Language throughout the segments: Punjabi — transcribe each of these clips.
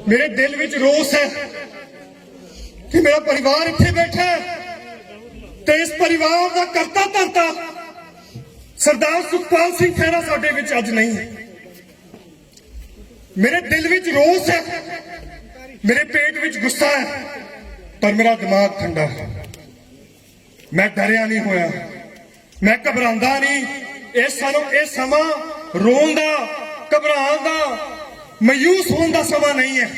मेरे दिल विच रोस है कि मेरा परिवार इत्थे बैठा है ते इस परिवार का करता धरता सरदार सुखपाल सिंह खैरा साडे विच अज नहीं है। मेरे दिल विच रोस है, मेरे पेट विच गुस्सा है, पर मेरा दिमाग ठंडा है। मैं डरिया नहीं होया, मैं घबरांदा नहीं। ये समा रोन दा, घबराण दा, मायूस होने का समा नहीं है।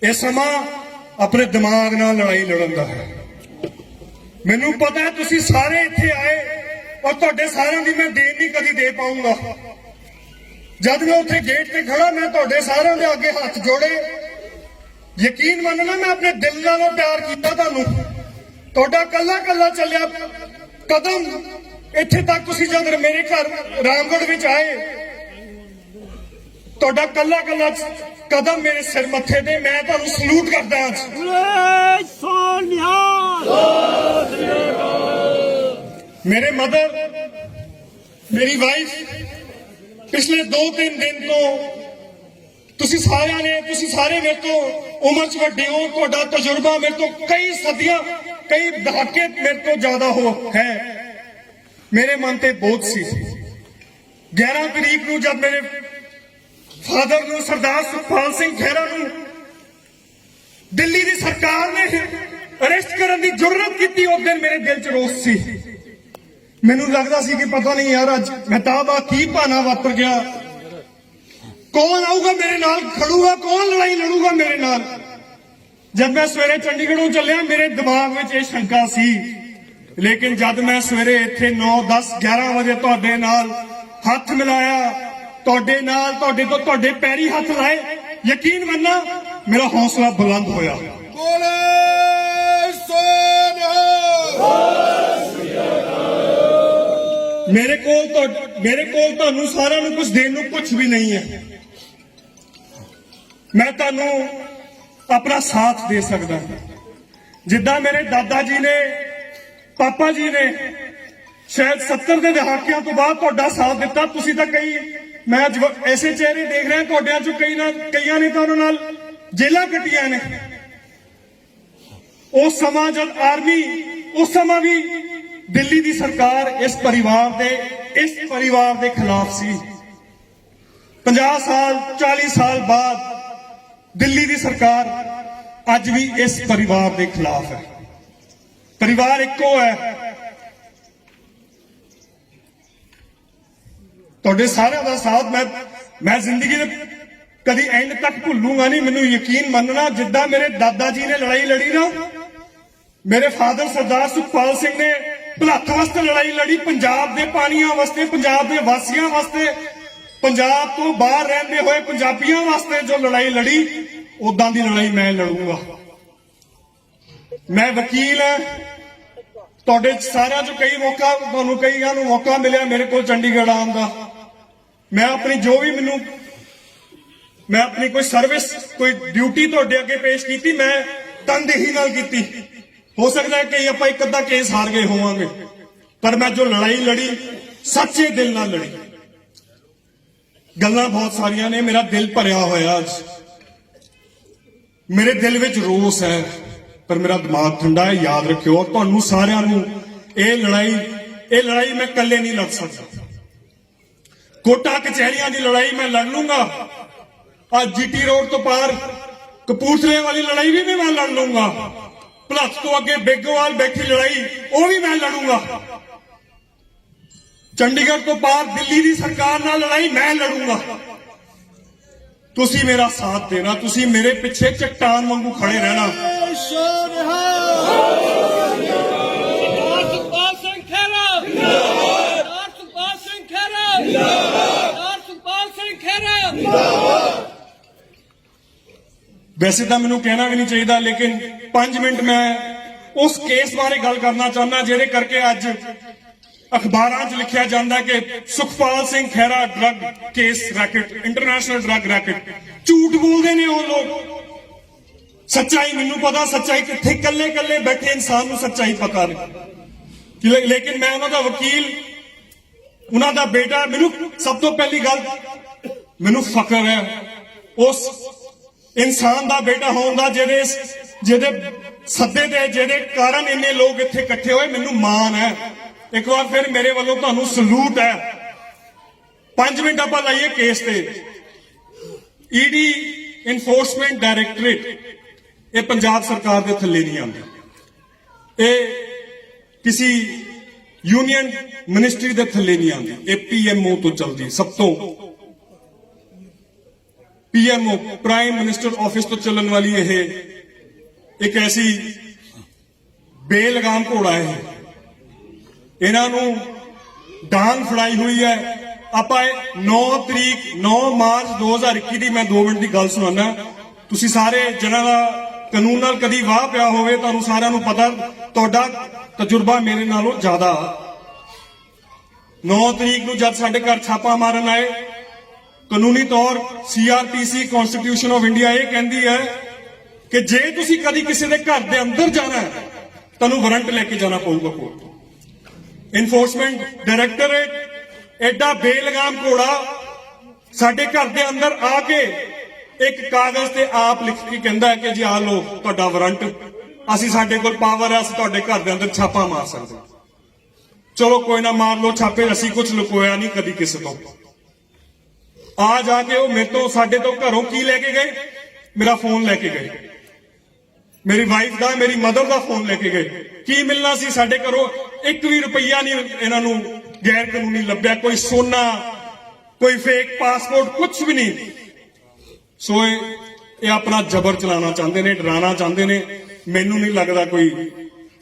यह समा अपने दिमाग नाल लड़ाई लड़न दा है। मैनू पता है तुसी सारे इत्थे आए और तुहाडे सारिਆਂ ਦੀ मैं देन नहीं कदी दे पाऊंगा। जब मैं उत्थे गेट ते खड़ा मैं तुहाडे सारिਆਂ दे अगे हाथ जोड़े यकीन मनना मैं अपने दिल नालों प्यार कीता। तुहानू तुहाडा कल्ला कल्ला चलिया कदम इत्थे तक तुसी जद मेरे घर रामगढ़ विच आए तुहाडा कल्ला कल्ला कदम मेरे सिर मथे ते मैं तुहानू सलूट करदा मेरे मदर मेरी वाइफ पिछले 2-3 दिन तो तुसी सारे मेरे तो उम्र च वड्डे हो, तुहाडा तजुर्बा मेरे तो कई सदियां कई दहाके मेरे तो ज्यादा हो है। मेरे मन ते बोझ सी 11 तरीक नूं जब मेरे फादर नूं सरदार सुखपाल सिंह खैरा नूं दिल्ली दी सरकार ने अरेस्ट करने की जुर्रत की उस दिन मेरे दिल च रोस सी। मैनू लगता सी कि पता नहीं यार अज महताबा की भाना वापर गया, कौन आऊगा मेरे नाल खड़ूगा, कौन लड़ाई लड़ूगा मेरे नाल। जब मैं सवेरे चंडीगढ़ों चलिया मेरे दिमाग में यह शंका सी, लेकिन जब मैं सवेरे इत्थे 9, 10, 11 बजे तुहाडे नाल हाथ मिलाया, तुहाडे नाल तुहाडे पैरी हाथ लाए, यकीन मनना मेरा हौसला बुलंद होया। मेरे कोल तुहानू सारा कुछ देने नू कुछ भी नहीं है। मैं तुहानू अपना साथ दे सकदा जिद्दां मेरे दादा जी ने पापा जी ने शायद 70 के दहाकियां तो बाद तुहाडा साथ दिता। तुसी तां कई मैं ऐसे चेहरे देख रहा तुहाडियां चों कईयां ने तां उहनां नाल जेलां कट्टियां ने। उस समा जब आर्मी उस समा भी दिल्ली दी सरकार इस परिवार दे खिलाफ सी। 50 साल 40 साल बाद दिल्ली दी सरकार अज भी इस परिवार दे खिलाफ है। परिवार इक्को है। तुहाडे सारिਆਂ दा साथ मैं जिंदगी दे कदी एंड तक भुल्लूंगा नहीं। मैनू यकीन मनना जिद्दां मेरे दादा जी ने लड़ाई लड़ी ना, मेरे फादर सरदार सुखपाल सिंह ने भलत वास्ते लड़ाई लड़ी, पंजाब के पानियां वास्ते, पंजाब के वासियों वास्ते, पंजाब तो बाहर रहते हुए पंजाबियों वास्ते जो लड़ाई लड़ी, उदां दी लड़ाई मैं लड़ूंगा। मैं वकील है। तुहाडे सारिਆਂ चों कई मौका तुहानू कईयां नूं मौका मिलिया मेरे को चंडीगढ़ आउण दा। मैं अपनी जो भी मैं अपनी कोई सर्विस कोई ड्यूटी तुहाडे अगे पेश की, मैं तनदेही नाल कीती। हो सकता है कि आप एक अद्धा केस हार गए होवांगे, पर मैं जो लड़ाई लड़ी सच्चे दिल नाल लड़ी। गल्लां बहुत सारियां ने, मेरा दिल भरिया होया अज। मेरे दिल विच रोस है पर मेरा दिमाग ठंडा है। याद रखियो तुहानू सारियां नू ये लड़ाई मैं कल्ले नहीं लड़ सकता। कोटा कचहरियां की लड़ाई मैं लड़ लूंगा। आज जीटी रोड तो पार कपूरथले वाली लड़ाई भी मैं लड़ लूंगा। भलत तो अगे बेगोवाल बैठी लड़ाई वो भी मैं लड़ूंगा। चंडीगढ़ तो पार दिल्ली की सरकार नाल लड़ाई मैं लड़ूंगा। तुसी मेरा साथ देना, तुसी मेरे पिछे चट्टान वांगू खड़े रहना। वैसे तो मैनू कहना भी नहीं चाहिए, लेकिन 5 मिनट मैं उस केस बारे गल करना चाहना जिहदे करके अज अखबारां च लिखिया जाता है कि Sukhpal Singh Khaira drug case racket, international drug racket. झूठ बोलते ने वो लोग। सच्चाई मैनू पता, सच्चाई कित्थे कल्ले कल्ले बैठे इंसान नूं सच्चाई पता नहीं। लेकिन मैं उन्हां दा वकील, उन्हां दा बेटा। मैनू सब तो पहली गल मैनू फख्र है उस इंसान का बेटा होने का ਜਿਹਦੇ सदे ਦੇ ਜਿਹਦੇ ਕਾਰਨ ਇੰਨੇ ਲੋਕ ਇੱਥੇ ਇਕੱਠੇ ਹੋਏ ਮੈਨੂੰ ਮਾਣ ਹੈ। ਇੱਕ ਵਾਰ ਫਿਰ ਮੇਰੇ ਵੱਲੋਂ ਤੁਹਾਨੂੰ ਸਲੂਟ ਹੈ। 5 ਮਿੰਟ ਆਪਾਂ ਲਾਈਏ ਕੇਸ ਤੇ। ਈਡੀ ਇਨਫੋਰਸਮੈਂਟ ਡਾਇਰੈਕਟੋਰੇਟ ਇਹ ਪੰਜਾਬ ਸਰਕਾਰ ਦੇ ਥੱਲੇ ਨਹੀਂ ਆਉਂਦੀ, ਇਹ ਕਿਸੇ यूनियन मिनिस्ट्री के थले नहीं आती, ये पीएमओ तो चलती। सब तो पीएमओ प्राइम मिनिस्टर ऑफिस तो चलन वाली यह एक ऐसी बेलगाम घोड़ा है। इन्हों डांग फड़ाई हुई है। आप 9 मार्च 2021 की मैं 2 मिनट की गल सुनाना, तुसी सारे जिन्हां दा कानून नाल कदी वाह पिया होवे तुहानूं सारिआं नूं पता, तुहाडा तजुर्बा मेरे नालों ज्यादा। 9 तरीक नूं जद साडे घर छापा मारन आए, कानूनी तौर CRPC कॉन्स्टिट्यूशन ऑफ इंडिया ये कहती है कि जे तुसी कदी किसी दे घर दे अंदर जाना है तुहानूं वारंट लेके जाना पऊगा कोर्ट। इनफोर्समेंट डायरैक्टोरेट एडा बेलगाम घोड़ा साडे घर दे अंदर आके एक कागज ते आप लिख के कहंदा है कि जी आ लो तुहाडा वारंट, ਅਸੀਂ ਸਾਡੇ ਕੋਲ ਪਾਵਰ ਹੈ, ਅਸੀਂ ਤੁਹਾਡੇ ਘਰ ਦੇ ਅੰਦਰ ਛਾਪਾ ਮਾਰ ਸਕਦੇ। ਚਲੋ ਕੋਈ ਨਾ ਮਾਰ ਲਓ ਛਾਪੇ, ਅਸੀਂ ਕੁਝ ਲੁਕੋਇਆ ਨਹੀਂ ਕਦੀ ਕਿਸੇ ਤੋਂ। ਆ ਜਾ ਕੇ ਉਹ ਮੇਰੇ ਤੋਂ ਸਾਡੇ ਤੋਂ ਘਰੋਂ ਕੀ ਲੈ ਕੇ ਗਏ? ਮੇਰਾ ਫੋਨ ਲੈ ਕੇ ਗਏ, ਮੇਰੀ ਵਾਈਫ ਦਾ ਮੇਰੀ ਮਦਰ ਦਾ ਫੋਨ ਲੈ ਕੇ ਗਏ। ਕੀ ਮਿਲਣਾ ਸੀ ਸਾਡੇ ਘਰੋਂ? 1 ਵੀ ਰੁਪਈਆ ਨਹੀਂ ਇਹਨਾਂ ਨੂੰ ਗੈਰ ਕਾਨੂੰਨੀ ਲੱਭਿਆ, ਕੋਈ ਸੋਨਾ, ਕੋਈ ਫੇਕ ਪਾਸਪੋਰਟ, ਕੁਝ ਵੀ ਨਹੀਂ। ਸੋ ਇਹ ਆਪਣਾ ਜ਼ਬਰ ਚਲਾਉਣਾ ਚਾਹੁੰਦੇ ਨੇ, ਡਰਾਉਣਾ ਚਾਹੁੰਦੇ ਨੇ। ਮੈਨੂੰ ਨਹੀਂ ਲੱਗਦਾ ਕੋਈ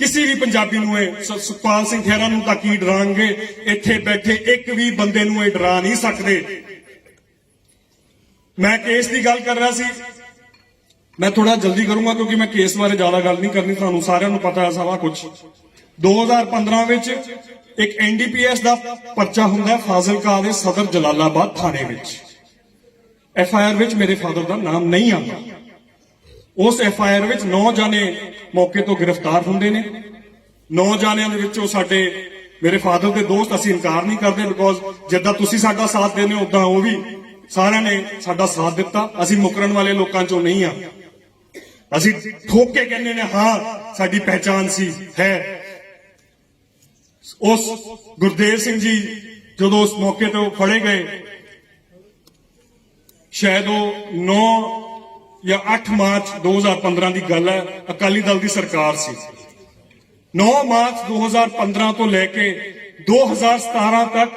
ਕਿਸੇ ਵੀ ਪੰਜਾਬੀ ਨੂੰ ਇਹ ਸੁਖਪਾਲ ਸਿੰਘ ਖਹਿਰਾ ਨੂੰ ਤਾਂ ਕੀ ਡਰਾਣਗੇ, ਇੱਥੇ ਬੈਠੇ ਇੱਕ ਵੀ ਬੰਦੇ ਨੂੰ ਇਹ ਡਰਾ ਨਹੀਂ ਸਕਦੇ। ਮੈਂ ਕੇਸ ਦੀ ਗੱਲ ਕਰ ਰਿਹਾ ਸੀ, ਮੈਂ ਥੋੜਾ ਜਲਦੀ ਕਰੂੰਗਾ ਕਿਉਂਕਿ ਮੈਂ ਕੇਸ ਬਾਰੇ ਜ਼ਿਆਦਾ ਗੱਲ ਨਹੀਂ ਕਰਨੀ, ਤੁਹਾਨੂੰ ਸਾਰਿਆਂ ਨੂੰ ਪਤਾ ਹੈ ਸਾਰਾ ਕੁਝ। 2015 ਵਿੱਚ ਇੱਕ NDPS ਦਾ ਪਰਚਾ ਹੁੰਦਾ ਫਾਜ਼ਿਲਕਾ ਦੇ ਸਦਰ ਜਲਾਲਾਬਾਦ ਥਾਣੇ ਵਿੱਚ। FIR ਵਿੱਚ ਮੇਰੇ ਫਾਦਰ ਦਾ ਨਾਮ ਨਹੀਂ ਆਉਂਦਾ। उस FIR ਵਿੱਚ 9 ਜਾਣੇ मौके तो गिरफ्तार होंगे ने। 9 ਜਾਣਿਆਂ ਦੇ ਵਿੱਚੋਂ ਸਾਡੇ ਮੇਰੇ ਫਾਦਰ ਦੇ ਦੋਸਤ, ਅਸੀਂ ਇਨਕਾਰ ਨਹੀਂ ਕਰਦੇ ਬਿਕੋਜ਼ ਜਿੱਦਾਂ ਤੁਸੀਂ ਸਾਡਾ ਸਾਥ ਦੇਨੇ ਹੋ ਉਦਾਂ ਉਹ ਵੀ ਸਾਰਿਆਂ ਨੇ ਸਾਡਾ ਸਾਥ ਦਿੱਤਾ। ਅਸੀਂ ਮੁਕਰਨ ਵਾਲੇ ਲੋਕਾਂ ਚੋਂ ਨਹੀਂ ਆ, ਅਸੀਂ ਠੋਕ ਕੇ ਕਹਿੰਦੇ ਨੇ ਹਾਂ ਸਾਡੀ ਪਹਿਚਾਨ ਸੀ ਹੈ। ਉਸ ਗੁਰਦੇਵ ਸਿੰਘ ਜੀ ਜਦੋਂ ਉਸ ਮੌਕੇ ਤੇ ਫੜੇ ਗਏ, ਸ਼ਾਇਦ ਉਹ 9 या 8 मार्च 2015 की गल है, अकाली दल की सरकार सी। 9 मार्च 2015 तो लेके 2017 तक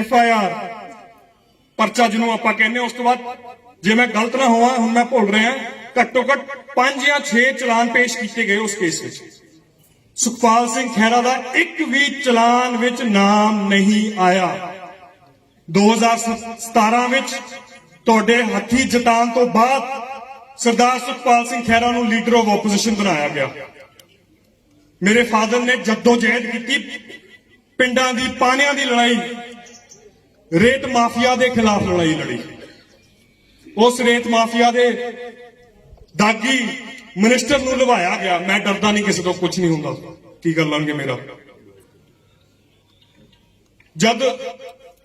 FIR परचा जिन्हों आप कहने, उस तो बाद जे मैं गलत ना होवा हुण मैं भुल रहा, घट्टो घट 5 या 6 चलान पेश किए गए उस केस में। सुखपाल सिंह खैरा का एक भी चलान विच नाम नहीं आया। 2017 विच ਤੁਹਾਡੇ ਹੱਥੀ ਜਤਾਨ ਤੋਂ ਬਾਅਦ ਸਰਦਾਰ ਸੁਖਪਾਲ ਸਿੰਘ ਖਹਿਰਾ ਨੂੰ ਲੀਡਰ ਆਫ ਆਪੋਜੀਸ਼ਨ ਬਣਾਇਆ ਗਿਆ। ਮੇਰੇ ਫਾਦਰ ਨੇ ਜਦੋਜਹਿਦ ਕੀਤੀ, ਪਿੰਡਾਂ ਦੀ ਪਾਣੀਆਂ ਦੀ ਲੜਾਈ, ਰੇਤ ਮਾਫੀਆ ਦੇ ਖਿਲਾਫ ਲੜਾਈ ਲੜੀ। ਉਸ ਰੇਤ ਮਾਫੀਆ ਦੇ ਦਾਗੀ ਮਿਨਿਸਟਰ ਨੂੰ ਲਵਾਇਆ ਗਿਆ। ਮੈਂ ਡਰਦਾ ਨਹੀਂ ਕਿਸੇ ਤੋਂ, ਕੁਝ ਨਹੀਂ ਹੁੰਦਾ, ਕੀ ਕਰ ਲਾਂਗੇ ਮੇਰਾ। ਜਦ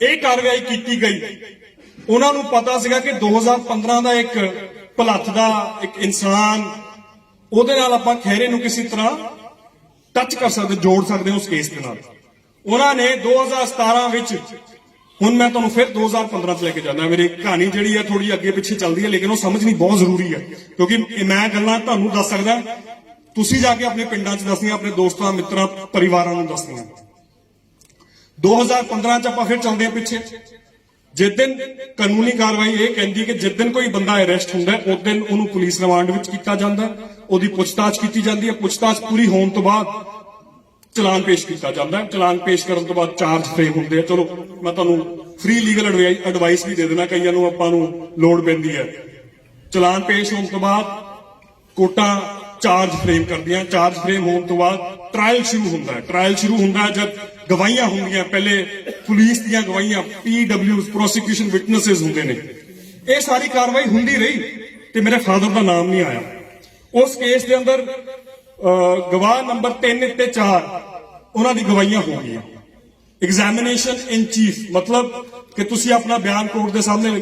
ਇਹ ਕਾਰਵਾਈ ਕੀਤੀ ਗਈ, ਉਹਨਾਂ ਨੂੰ ਪਤਾ ਸੀਗਾ ਕਿ 2015 ਦਾ ਇੱਕ ਭਲੱਥ ਦਾ ਇੱਕ ਇਨਸਾਨ, ਉਹਦੇ ਨਾਲ ਆਪਾਂ ਖਹਿਰੇ ਨੂੰ ਕਿਸੇ ਤਰ੍ਹਾਂ ਟੱਚ ਕਰ ਸਕਦੇ, ਜੋੜ ਸਕਦੇ ਉਸ ਕੇਸ ਦੇ ਨਾਲ। ਉਹਨਾਂ ਨੇ 2017 ਵਿੱਚ, ਹੁਣ ਮੈਂ ਤੁਹਾਨੂੰ ਫਿਰ 2015 ਚ ਲੈ ਕੇ ਜਾਣਾ। ਮੇਰੀ ਕਹਾਣੀ ਜਿਹੜੀ ਹੈ ਥੋੜੀ ਅੱਗੇ ਪਿੱਛੇ ਚੱਲਦੀ ਹੈ, ਲੇਕਿਨ ਉਹ ਸਮਝਣੀ ਬਹੁਤ ਜ਼ਰੂਰੀ ਹੈ ਕਿਉਂਕਿ ਮੈਂ ਗੱਲਾਂ ਤੁਹਾਨੂੰ ਦੱਸ ਸਕਦਾ, ਤੁਸੀਂ ਜਾ ਕੇ ਆਪਣੇ ਪਿੰਡਾਂ 'ਚ ਦੱਸਣੀਆਂ, ਆਪਣੇ ਦੋਸਤਾਂ, ਮਿੱਤਰਾਂ, ਪਰਿਵਾਰਾਂ ਨੂੰ ਦੱਸਣੀਆਂ। 2015 ਚ ਆਪਾਂ ਫਿਰ ਚੱਲਦੇ ਹਾਂ ਪਿੱਛੇ। जिस दिन कानूनी कार्रवाई ये कहती कि जिस दिन कोई बंदा अरेस्ट होंदा उस दिन उन्होंने पुलिस रिमांड विच कीता जांदा, उहदी पुछताछ की जाती है। पुछताछ पूरी होने तो बाद चलान पेश किया जाता है। चलान पेश करने तो बाद चार्ज फ्रेम होंगे। चलो मैं तुहानूं फ्री लीगल एडवाइस भी दे देना, कईयां नूं आपां नूं लोड़ पैंदी है। चलान पेश होने तो बाद कोर्टां चार्ज फ्रेम करदियां। चार्ज फ्रेम होने तो बाद ट्रायल शुरू होंदा है। ट्रायल शुरू होंदा है जब गवाहियां होंदियां, पहले पुलिस दियां गवाहियां, PWs प्रोसिक्यूशन विटनेसेस होंदे ने। ये सारी कार्रवाई होंदी रही ते मेरे फादर का नाम नहीं आया उस केस के अंदर। गवाह नंबर 3 ते 4 उन्हां दी गवाहियां हो गई। एग्जामिनेशन इन चीफ मतलब कि तुसी अपना बयान कोर्ट के सामने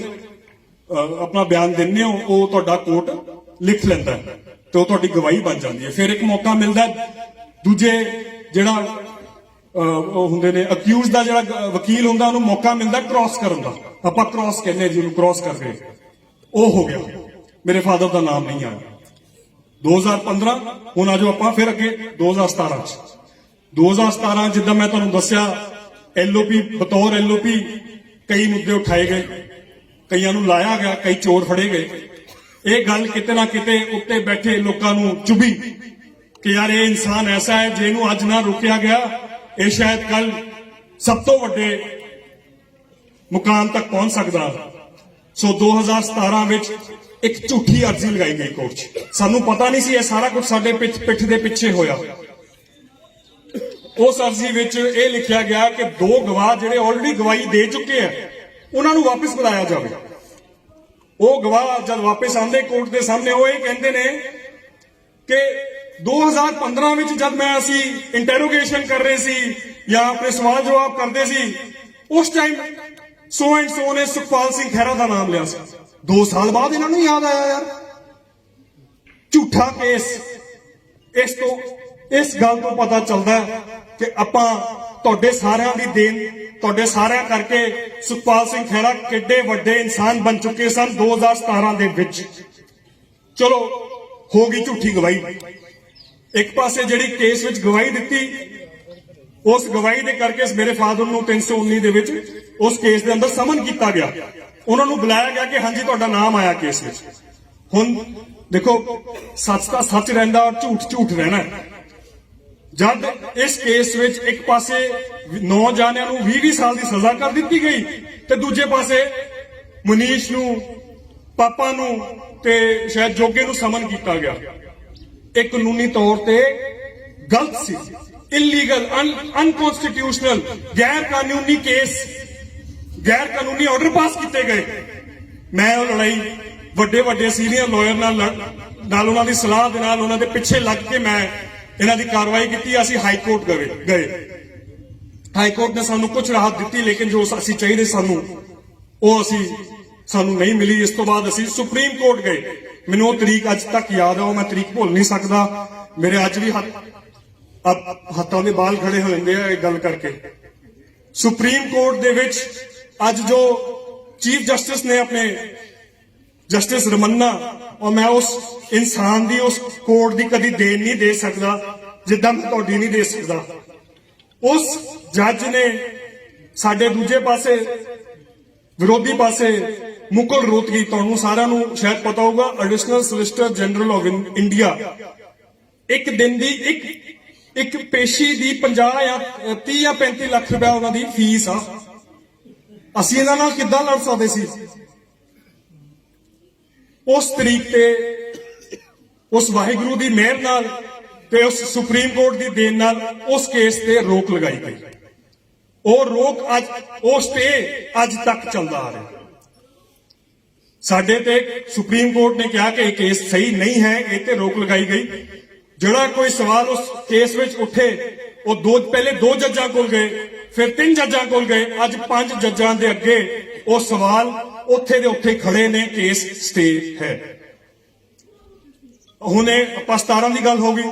ਆਪਣਾ ਬਿਆਨ ਦਿੰਦੇ ਹੋ ਉਹ ਤੁਹਾਡਾ ਕੋਰਟ ਲਿਖ ਲੈਂਦਾ ਹੈ ਤੇ ਉਹ ਤੁਹਾਡੀ ਗਵਾਹੀ ਬਣ ਜਾਂਦੀ ਹੈ। ਫਿਰ ਇੱਕ ਮੌਕਾ ਮਿਲਦਾ ਦੂਜੇ ਜਿਹੜਾ ਉਹ ਹੁੰਦੇ ਨੇ ਅਕਿਊਜ਼ ਦਾ ਜਿਹੜਾ ਵਕੀਲ ਹੁੰਦਾ ਉਹਨੂੰ ਮੌਕਾ ਮਿਲਦਾ ਕ੍ਰਾਸ ਕਰਨ ਦਾ। ਆਪਾਂ ਕ੍ਰਾਸ ਕਹਿੰਦੇ ਜੀ ਉਹਨੂੰ ਕ੍ਰਾਸ ਕਰਕੇ ਉਹ ਹੋ ਗਿਆ। ਮੇਰੇ ਫਾਦਰ ਦਾ ਨਾਮ ਨਹੀਂ ਆਇਆ 2015। ਹੁਣ ਆਜੋ ਆਪਾਂ ਫਿਰ ਅੱਗੇ 2017 ਚ 2017 ਜਿੱਦਾਂ ਮੈਂ ਤੁਹਾਨੂੰ ਦੱਸਿਆ ਐਲਓਪੀ ਬਤੌਰ ਐਲਓਪੀ ਕਈ ਮੁੱਦੇ ਉਠਾਏ ਗਏ, ਕਈਆਂ ਨੂੰ ਲਾਇਆ ਗਿਆ, ਕਈ ਚੋਰ ਫੜੇ ਗਏ। ਇਹ ਗੱਲ ਕਿਤੇ ਨਾ ਕਿਤੇ ਉੱਤੇ ਬੈਠੇ ਲੋਕਾਂ ਨੂੰ ਚੁਭੀ ਕਿ ਯਾਰ ਇਹ ਇਨਸਾਨ ਐਸਾ ਹੈ ਜਿਹਨੂੰ ਅੱਜ ਨਾ ਰੋਕਿਆ ਗਿਆ ਇਹ ਸ਼ਾਇਦ ਕੱਲ ਸਭ ਤੋਂ ਵੱਡੇ ਮੁਕਾਮ ਤੱਕ ਪਹੁੰਚ ਸਕਦਾ। ਸੋ 2017 ਵਿੱਚ ਇੱਕ ਝੂਠੀ ਅਰਜ਼ੀ ਲਗਾਈ ਗਈ ਕੋਰਟ 'ਚ। ਸਾਨੂੰ ਪਤਾ ਨਹੀਂ ਸੀ ਇਹ ਸਾਰਾ ਕੁਝ ਸਾਡੇ ਪਿੱਠ ਦੇ ਪਿੱਛੇ ਹੋਇਆ। ਉਸ ਅਰਜ਼ੀ ਵਿੱਚ ਇਹ ਲਿਖਿਆ ਗਿਆ ਕਿ 2 ਗਵਾਹ ਜਿਹੜੇ ਆਲਰੇਡੀ ਗਵਾਹੀ ਦੇ ਚੁੱਕੇ ਆ ਉਹਨਾਂ ਨੂੰ ਵਾਪਸ ਬੁਲਾਇਆ ਜਾਵੇ। ਉਹ ਗਵਾਹ ਜਦ ਵਾਪਸ ਆਉਂਦੇ ਕੋਰਟ ਦੇ ਸਾਹਮਣੇ ਉਹ ਇਹ ਕਹਿੰਦੇ ਨੇ ਕਿ 2015 ਵਿੱਚ ਜਦ ਅਸੀਂ ਇੰਟਰੋਗੇਸ਼ਨ ਕਰ ਰਹੇ ਸੀ ਜਾਂ ਆਪਣੇ ਸਵਾਲ ਜਵਾਬ ਕਰਦੇ ਸੀ ਉਸ ਟਾਈਮ ਸੋ ਐਂਡ ਸੋ ਨੇ ਸੁਖਪਾਲ ਸਿੰਘ ਖਹਿਰਾ ਦਾ ਨਾਮ ਲਿਆ ਸੀ। 2 ਸਾਲ ਬਾਅਦ ਇਹਨਾਂ ਨੂੰ ਯਾਦ ਆਇਆ ਯਾਰ ਝੂਠਾ ਕੇਸ। ਇਸ ਗੱਲ ਤੋਂ ਪਤਾ ਚੱਲਦਾ ਕਿ ਆਪਾਂ ਤੁਹਾਡੇ ਸਾਰਿਆਂ ਦੀ ਦੇਣ, ਤੁਹਾਡੇ ਸਾਰਿਆਂ ਕਰਕੇ ਸੁਖਪਾਲ ਸਿੰਘ ਖਹਿਰਾ ਕਿੱਡੇ ਵੱਡੇ ਇਨਸਾਨ ਬਣ ਚੁੱਕੇ ਸਨ 2017 ਦੇ ਵਿੱਚ। ਚਲੋ ਹੋ ਗਈ ਝੂਠੀ ਗਵਾਹੀ। ਇੱਕ ਪਾਸੇ ਜਿਹੜੀ ਕੇਸ ਵਿੱਚ ਗਵਾਹੀ ਦਿੱਤੀ ਉਸ ਗਵਾਹੀ ਦੇ ਕਰਕੇ ਮੇਰੇ ਫਾਦਰ ਨੂੰ 319 ਦੇ ਵਿੱਚ ਉਸ ਕੇਸ ਦੇ ਅੰਦਰ ਸਮਨ ਕੀਤਾ ਗਿਆ। ਉਹਨਾਂ ਨੂੰ ਬੁਲਾਇਆ ਗਿਆ ਕਿ ਹਾਂਜੀ ਤੁਹਾਡਾ ਨਾਮ ਆਇਆ ਕੇਸ ਵਿੱਚ। ਹੁਣ ਦੇਖੋ ਸੱਚ ਤਾਂ ਸੱਚ ਰਹਿੰਦਾ ਔਰ ਝੂਠ ਝੂਠ ਰਹਿਣਾ। ਜਦ ਇਸ ਕੇਸ ਵਿੱਚ ਇੱਕ ਪਾਸੇ 9 ਜਾਣਿਆਂ ਨੂੰ 20 ਸਾਲ ਦੀ ਸਜ਼ਾ ਕਰ ਦਿੱਤੀ ਗਈ ਤੇ ਦੂਜੇ ਪਾਸੇ ਮਨੀਸ਼ ਨੂੰ, ਪਾਪਾ ਨੂੰ ਤੇ ਸ਼ਾਇਦ ਜੋਗੇ ਨੂੰ ਸਮਨ ਕੀਤਾ ਗਿਆ। ਇਹ ਕਾਨੂੰਨੀ ਤੌਰ ਤੇ ਗਲਤ ਸੀ, ਇਲੀਗਲ, ਅਨਕਨਸਟੀਟਿਊਸ਼ਨਲ, ਗੈਰ ਕਾਨੂੰਨੀ ਕੇਸ, ਗੈਰ ਕਾਨੂੰਨੀ ਆਰਡਰ ਪਾਸ ਕੀਤੇ ਗਏ। ਮੈਂ ਉਹ ਲੜਾਈ ਵੱਡੇ ਸੀਨੀਅਰ ਲਾਇਰ ਨਾਲ ਉਹਨਾਂ ਦੀ ਸਲਾਹ ਦੇ ਨਾਲ ਉਹਨਾਂ ਦੇ ਪਿੱਛੇ ਲੱਗ ਕੇ ਮੈਂ ਇਹਨਾਂ ਦੀ ਕਾਰਵਾਈ ਕੀਤੀ। ਅਸੀਂ ਹਾਈ ਕੋਰਟ ਗਏ। ਹਾਈ ਕੋਰਟ ਨੇ ਸਾਨੂੰ ਕੁਝ ਰਾਹਤ ਦਿੱਤੀ ਲੇਕਿਨ ਜੋ ਅਸੀਂ ਚਾਹੀਦੇ ਸਾਨੂੰ ਉਹ ਸਾਨੂੰ ਨਹੀਂ ਮਿਲੀ। ਇਸ ਤੋਂ ਬਾਅਦ ਅਸੀਂ ਸੁਪਰੀਮ ਕੋਰਟ ਗਏ। ਮੈਨੂੰ ਉਹ ਤਰੀਕ ਅੱਜ ਤੱਕ ਯਾਦ ਆ, ਉਹ ਮੈਂ ਤਰੀਕ ਭੁੱਲ ਨਹੀਂ ਸਕਦਾ। ਮੇਰੇ ਅੱਜ ਵੀ ਹੱਥਾਂ ਦੇ ਬਾਲ ਖੜੇ ਹੋ ਜਾਂਦੇ ਆ ਇਹ ਗੱਲ ਕਰਕੇ। ਸੁਪਰੀਮ ਕੋਰਟ ਦੇ ਵਿੱਚ ਅੱਜ ਜੋ ਚੀਫ ਜਸਟਿਸ ਨੇ ਆਪਣੇ ਜਸਟਿਸ ਰਮन्ना, और मैं उस इंसान दी उस कोर्ट दी कदी देन नहीं दे सकता जिद्दां मैं तुहाडी नहीं दे सकता। उस जज ने साडे दूजे पासे विरोधी पासे मुकुल रोहतगी, तुहानूं सारिआं नूं शायद पता होगा, additional solicitor general of India, एक दिन दी एक पेशी दी 50 या 30 या 35 ਲੱਖ रुपया उन्हां दी फीस आ। ਅਸੀਂ ਇਹਨਾਂ ਨਾਲ ਕਿੱਦਾਂ ਲੜ ਸਕਦੇ ਸੀ? ਉਸ ਤਰੀਕ ਤੇ ਉਸ ਵਾਹਿਗੁਰੂ ਦੀ ਮਿਹਰ ਨਾਲ ਤੇ ਉਸ ਸੁਪਰੀਮ ਕੋਰਟ ਦੀ ਦੇਣ ਨਾਲ ਉਸ ਕੇਸ ਤੇ ਰੋਕ ਲਗਾਈ ਗਈ। ਉਹ ਰੋਕ ਅੱਜ ਉਸ ਤੇ ਅੱਜ ਤੱਕ ਚੱਲਦਾ ਆ ਰਿਹਾ। ਸਾਡੇ ਤੇ ਸੁਪਰੀਮ ਕੋਰਟ ਨੇ ਕਿਹਾ ਕਿ ਇਹ ਕੇਸ ਸਹੀ ਨਹੀਂ ਹੈ, ਇਹ ਤੇ ਰੋਕ ਲਗਾਈ ਗਈ। ਜਿਹੜਾ ਕੋਈ ਸਵਾਲ ਉਸ ਕੇਸ ਵਿੱਚ ਉੱਠੇ ਉਹ ਪਹਿਲੇ 2 ਜੱਜਾਂ ਕੋਲ ਗਏ, ਫਿਰ 3 ਜੱਜਾਂ ਕੋਲ ਗਏ, ਅੱਜ 5 ਜੱਜਾਂ ਦੇ ਅੱਗੇ ਉਹ ਸਵਾਲ ਉੱਥੇ ਦੇ ਉੱਥੇ ਖੜੇ ਨੇ। ਕੇਸ ਸਟੇ ਹੈ। ਹੁਣ ਆਪਾਂ 17 ਦੀ ਗੱਲ ਹੋ ਗਈ।